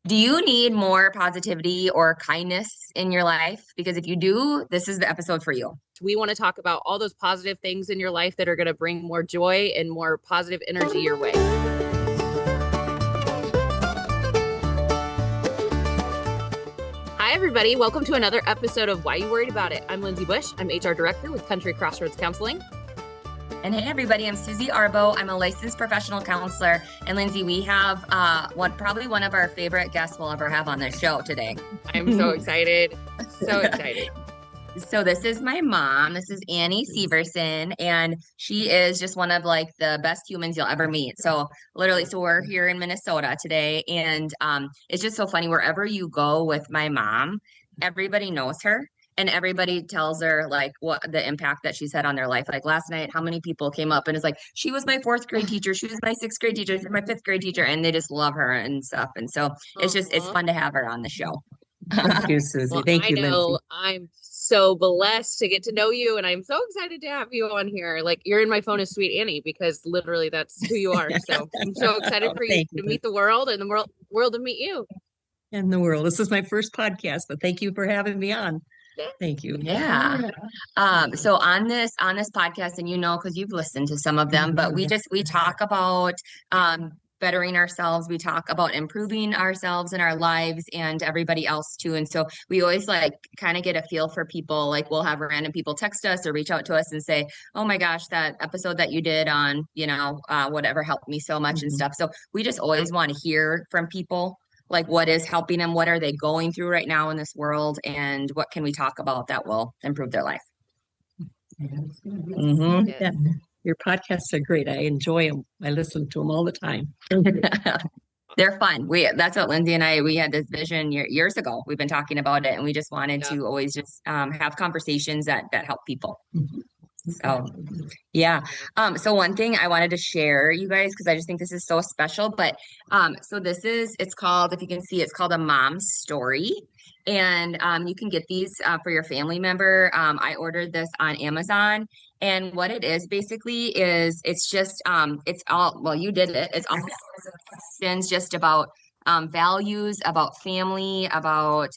Do you need more positivity or kindness in your life? Because if you do, this is the episode for you. We want to talk about all those positive things in your life that are going to bring more joy and more positive energy your way. Hi, everybody. Welcome to another episode of Why You Worried About It. I'm Lindsay Bush. I'm HR Director with Country Crossroads Counseling. And hey, everybody, I'm Susie Arbo. I'm a licensed professional counselor. And Lindsay, we have probably one of our favorite guests we'll ever have on this show today. I'm so excited. So excited. So this is my mom. This is Annie Severson, and she is just one of like the best humans you'll ever meet. So literally, so we're here in Minnesota today, and it's just so funny. Wherever you go with my mom, everybody knows her. And everybody tells her like what the impact that she's had on their life. Like last night, how many people came up and it's like, she was my fourth grade teacher, she was my sixth grade teacher, she was my fifth grade teacher, and they just love her and stuff. And so it's fun to have her on the show. Thank you, Susie. Well, Thank you, Lindsay. I'm so blessed to get to know you, and I'm so excited to have you on here. Like, you're in my phone as Sweet Annie, because literally that's who you are. So I'm so excited for you to meet the world, and the world to meet you. And the world. This is my first podcast, but thank you for having me on. Thank you. Yeah. So on this podcast, and because you've listened to some of them, but we talk about bettering ourselves. We talk about improving ourselves in our lives and everybody else too. And so we always like kind of get a feel for people. Like we'll have random people text us or reach out to us and say, "Oh my gosh, that episode that you did on, whatever helped me so much and stuff." So we just always want to hear from people. Like what is helping them? What are they going through right now in this world? And what can we talk about that will improve their life? Mm-hmm. Yeah. Your podcasts are great. I enjoy them. I listen to them all the time. They're fun. That's what Lindsay and we had this vision years ago. We've been talking about it, and we just wanted to always just have conversations that help people. Mm-hmm. So, yeah. So one thing I wanted to share, you guys, because I just think this is so special, but so it's called, if you can see, it's called A Mom's Story. And you can get these for your family member. I ordered this on Amazon. And what it is basically is it's just, it's all, well, you did it. It's all sorts of questions just about values, about family, about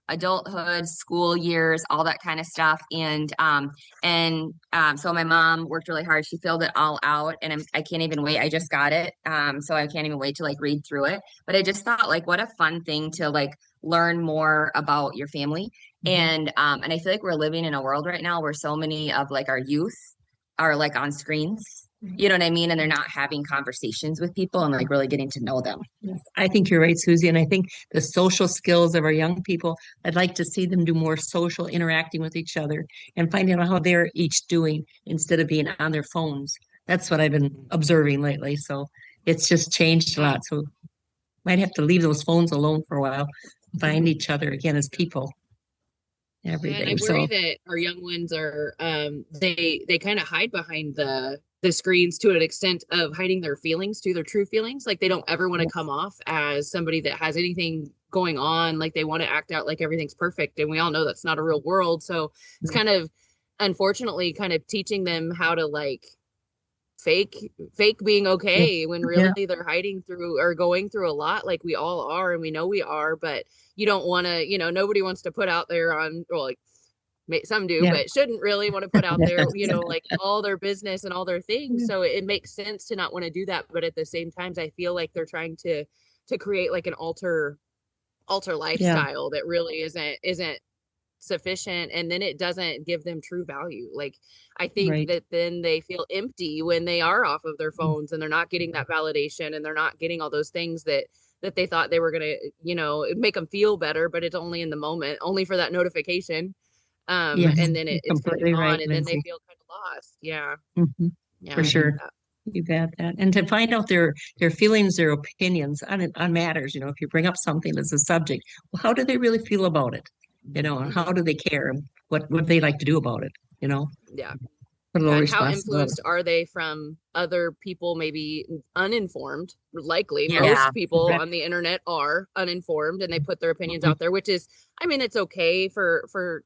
adulthood, school years, all that kind of stuff. And so my mom worked really hard. She filled it all out, and I can't even wait. I just got it, so I can't even wait to like read through it. But I just thought like, what a fun thing to like learn more about your family. Mm-hmm. And I feel like we're living in a world right now where so many of like our youth are like on screens. You know what I mean? And they're not having conversations with people and like really getting to know them. I think you're right, Susie. And I think the social skills of our young people, I'd like to see them do more social interacting with each other and finding out how they're each doing instead of being on their phones. That's what I've been observing lately. So it's just changed a lot. So might have to leave those phones alone for a while, find each other again as people every day. And I worry that our young ones are, they kind of hide behind the screens to an extent of hiding their feelings, to their true feelings. Like they don't ever want to come off as somebody that has anything going on. Like they want to act out like everything's perfect. And we all know that's not a real world. So it's kind of, unfortunately, kind of teaching them how to like fake being okay when really they're hiding through or going through a lot, like we all are. And we know we are, but you don't want to, nobody wants to put out there on, or like, some do, but shouldn't really want to put out there, like all their business and all their things. So it makes sense to not want to do that. But at the same time, I feel like they're trying to create like an alter lifestyle that really isn't sufficient. And then it doesn't give them true value. Like, I think that then they feel empty when they are off of their phones and they're not getting that validation and they're not getting all those things that they thought they were going to, make them feel better, but it's only in the moment, only for that notification. And then it's completely on, and then they feel kind of lost. Yeah. Mm-hmm. Yeah, for sure. You got that. And to find out their feelings, their opinions on matters, if you bring up something as a subject, well, how do they really feel about it? How do they care? What would they like to do about it? Yeah. And how influenced are they from other people, maybe uninformed? Likely, most people on the internet are uninformed, and they put their opinions out there, which is, it's okay for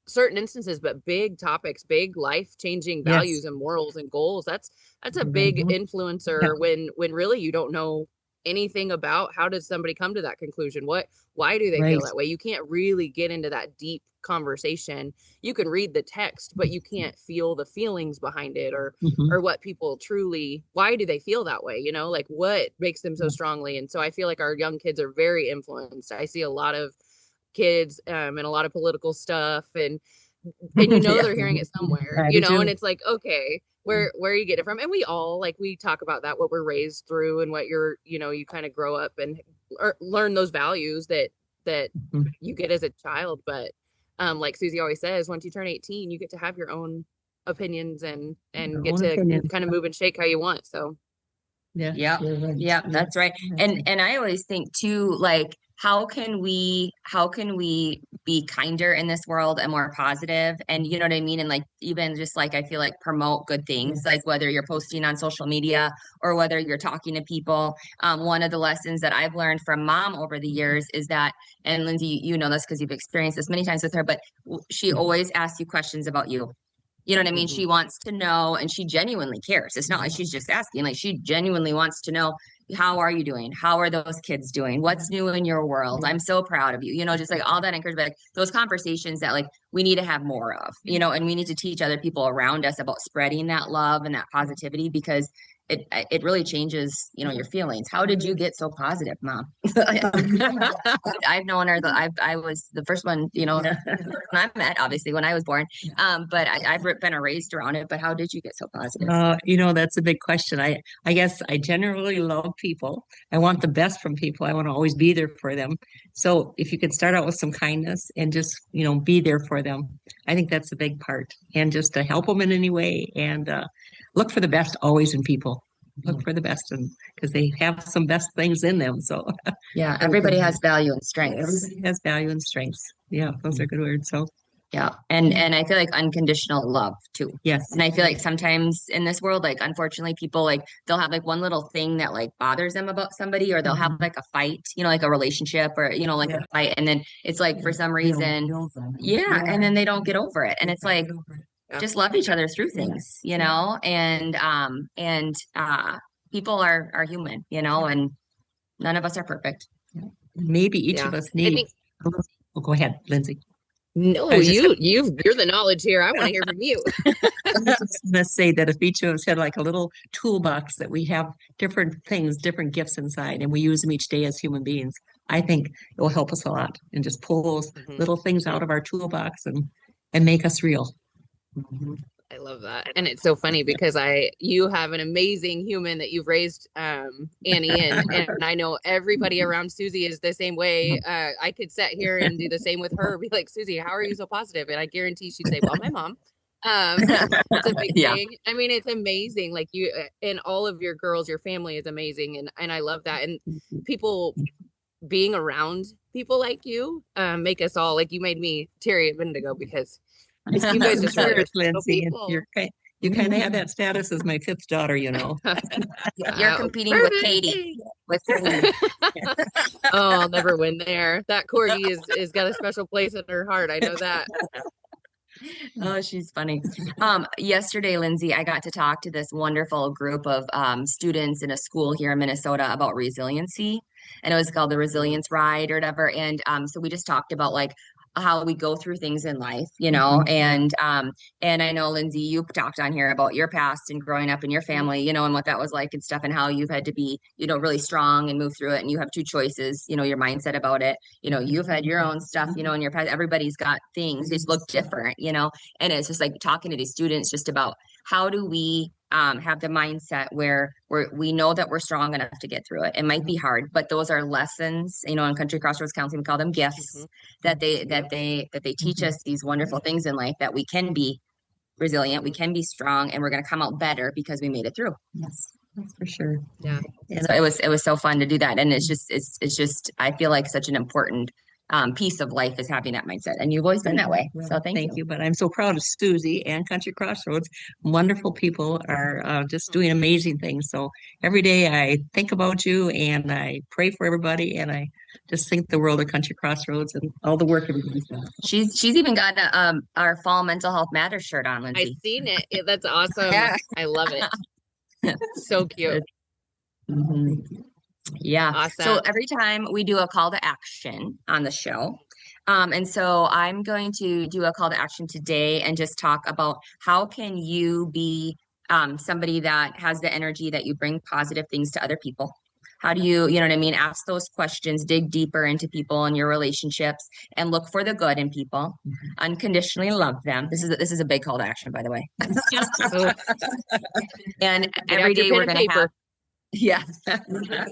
certain instances, but big topics, big life-changing values and morals and goals, that's a big influencer when really you don't know anything about how does somebody come to that conclusion? Why do they feel that way? You can't really get into that deep conversation. You can read the text, but you can't feel the feelings behind it, or what people truly, why do they feel that way? You know, like what makes them so strongly. And so I feel like our young kids are very influenced. I see a lot of kids and a lot of political stuff, and you know they're hearing it somewhere, you know, and it's like, okay, where you get it from. And we all, like, we talk about that, what we're raised through and what you're, you know, you kind of grow up and learn those values that you get as a child. But like Susie always says, once you turn 18, you get to have your own opinions and get to kind of move and shake how you want. So yeah, that's right. And I always think too, like, how can we be kinder in this world and more positive? And you know what I mean? And like, even just like, I feel like promote good things, like whether you're posting on social media or whether you're talking to people. One of the lessons that I've learned from mom over the years is that, and Lindsay, you know this because you've experienced this many times with her, but she always asks you questions about you. You know what I mean? She wants to know, and she genuinely cares. It's not like she's just asking, like she genuinely wants to know, how are you doing? How are those kids doing? What's new in your world? I'm so proud of you. You know, just like all that encouragement, like those conversations that like we need to have more of, you know, and we need to teach other people around us about spreading that love and that positivity, because it really changes, you know, your feelings. How did you get so positive, Mom? I've known her. I was the first one, you know, when I met, obviously, when I was born. But I've been raised around it. But how did you get so positive? You know, that's a big question. I guess I generally love people. I want the best from people. I want to always be there for them. So if you could start out with some kindness and just, you know, be there for them, I think that's a big part. And just to help them in any way, and look for the best always in people. Look for the best, and because they have some best things in them. So yeah, everybody has value and strengths. Everybody has value and strengths. Yeah, those are good words. So yeah, and I feel like unconditional love too. yes, and I feel like sometimes in this world, like unfortunately, people like they'll have like one little thing that like bothers them about somebody, or they'll have like a fight, you know, like a relationship, or you know, like a fight, and then it's like for some reason, and then they don't get over it, and it's like just love each other through things, you know, and people are human, you know, and none of us are perfect. Maybe each of us need. Oh, go ahead, Lindsay. No, you're the knowledge here. I want to hear from you. I was just going to say that if each of us had like a little toolbox that we have different things, different gifts inside, and we use them each day as human beings, I think it will help us a lot, and just pull those little things out of our toolbox and make us real. I love that. And it's so funny because you have an amazing human that you've raised, Annie, and I know everybody around Susie is the same way. I could sit here and do the same with her, be like, Susie, how are you so positive? And I guarantee she'd say, well, my mom. It's a big thing. I mean, it's amazing. Like you and all of your girls, your family is amazing. And I love that. And people being around people like you make us all, like you made me teary a minute ago because you guys just really Lindsay, you kind of have that status as my fifth daughter, you know. You're competing with Katie. Oh, I'll never win there. That Corgi is got a special place in her heart. I know that. Oh, she's funny. Yesterday, Lindsay, I got to talk to this wonderful group of students in a school here in Minnesota about resiliency, and it was called the Resilience Ride or whatever. And so we just talked about like how we go through things in life, you know, and I know, Lindsay, you talked on here about your past and growing up in your family, you know, and what that was like and stuff, and how you've had to be, you know, really strong and move through it. And you have two choices, you know, your mindset about it. You know, you've had your own stuff, you know, in your past. Everybody's got things, they just look different, you know, and it's just like talking to these students just about how do we have the mindset where we know that we're strong enough to get through it. It might be hard, but those are lessons, you know, in Country Crossroads Counseling, we call them gifts that they teach us these wonderful things in life, that we can be resilient, we can be strong, and we're going to come out better because we made it through. Yes, that's for sure. Yeah. And so it was so fun to do that. And it's just, I feel like such an important piece of life is having that mindset. And you've always been that way. So thank you. But I'm so proud of Susie and Country Crossroads. Wonderful people are just doing amazing things. So every day I think about you and I pray for everybody, and I just think the world of Country Crossroads and all the work everybody's done. She's even got our fall Mental Health Matters shirt on, Lindsay. I've seen it. That's awesome. Yeah. I love it. So cute. Yeah. So Awesome. every time we do a call to action on the show, and so I'm going to do a call to action today and just talk about how can you be somebody that has the energy that you bring positive things to other people. How do you, you know what I mean? Ask those questions, dig deeper into people and your relationships, and look for the good in people. Unconditionally love them. This is a big call to action, by the way. Oh, And get every out your day pen we're and going to have paper. yeah.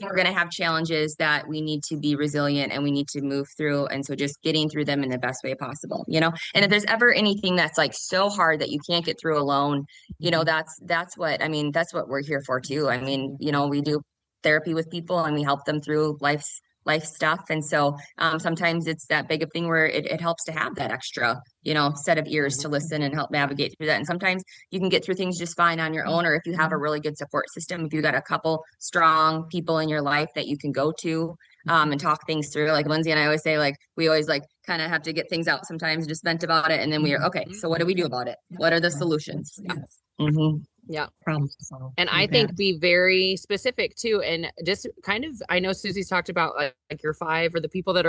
We're going to have challenges that we need to be resilient and we need to move through. And so just getting through them in the best way possible, you know? And if there's ever anything that's like so hard that you can't get through alone, you know, that's what, I mean, that's what we're here for too. I mean, you know, we do therapy with people and we help them through life stuff. And so sometimes it's that big of thing where it helps to have that extra, you know, set of ears to listen and help navigate through that. And sometimes you can get through things just fine on your own, or if you have a really good support system, if you got a couple strong people in your life that you can go to and talk things through. Like Lindsay and I always say, like we always like kind of have to get things out sometimes, just vent about it, and then we're okay. So what do we do about it? What are the solutions? Yeah. Mm-hmm. Yeah. Problem solved. And You I think bet. be very specific too. And just kind of, I know Susie's talked about like your five or the people that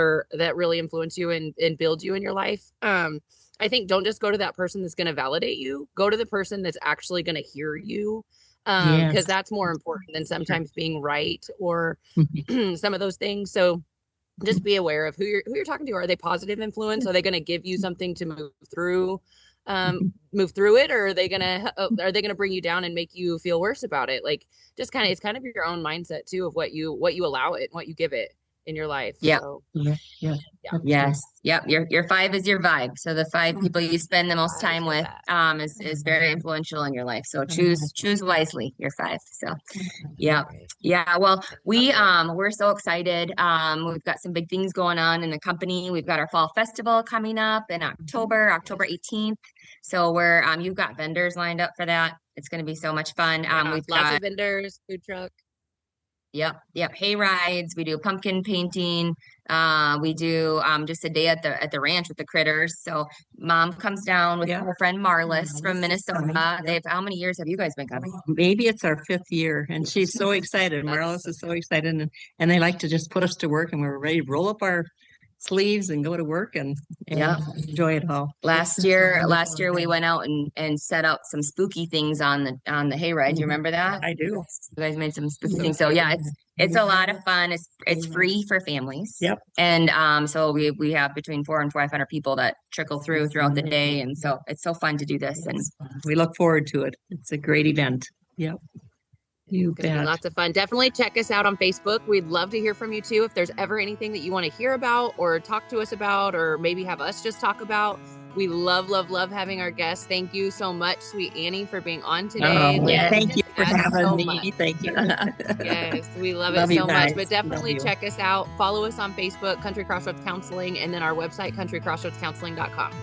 really influence you and build you in your life. I think don't just go to that person that's going to validate you. Go to the person that's actually going to hear you. Yes. Because that's more important than sometimes being right or Mhm. some of those things. So just be aware of who you're talking to. Are they positive influence? Are they going to give you something to move through it, or are they gonna bring you down and make you feel worse about it? Like just kind of it's kind of your own mindset too of what you allow it and what you give it in your life. Yeah. So Yeah, yeah. yeah. That's Yes. Yep. Your five is your vibe. So the five people you spend the most Five is time your with vibe. is very influential in your life. So good. choose wisely, your five. So yeah. Right. Yeah. Well, I love it. we're so excited. We've got some big things going on in the company. We've got our fall festival coming up in October 18th. So we're you've got vendors lined up for that. It's gonna be so much fun. Yeah, We've lots got of vendors, food truck. Yep. Hay rides. We do pumpkin painting. We do just a day at the ranch with the critters. So mom comes down with Yeah. her friend Marlis from Minnesota. Yeah. They've how many years have you guys been coming? Maybe it's our fifth year, and she's so excited. That's Marlis so is so good. excited, and they like to just put us to work, and we're ready to roll up our sleeves and go to work and Yeah. enjoy it all. Last year we went out and set up some spooky things on the hayride. Do you remember that? I do. You guys made some spooky So things. So cute. yeah, it's a lot of fun. It's free for families. Yep. And so we have between 400 and 500 people that trickle throughout the day. And so it's so fun to do this. And We look forward to it. It's a great event. Yep. You Going to be bet. lots of fun. Definitely check us out on Facebook. We'd love to hear from you too. If there's ever anything that you want to hear about or talk to us about, or maybe have us just talk about, we love, love, love having our guests. Thank you so much, sweet Annie, for being on today. Oh, Yes. thank you for Adds having so me. much. Thank you. Yes, we love Love it you so guys. much. But definitely Love you. check us out. Follow us on Facebook, Country Crossroads Counseling, and then our website, countrycrossroadscounseling.com.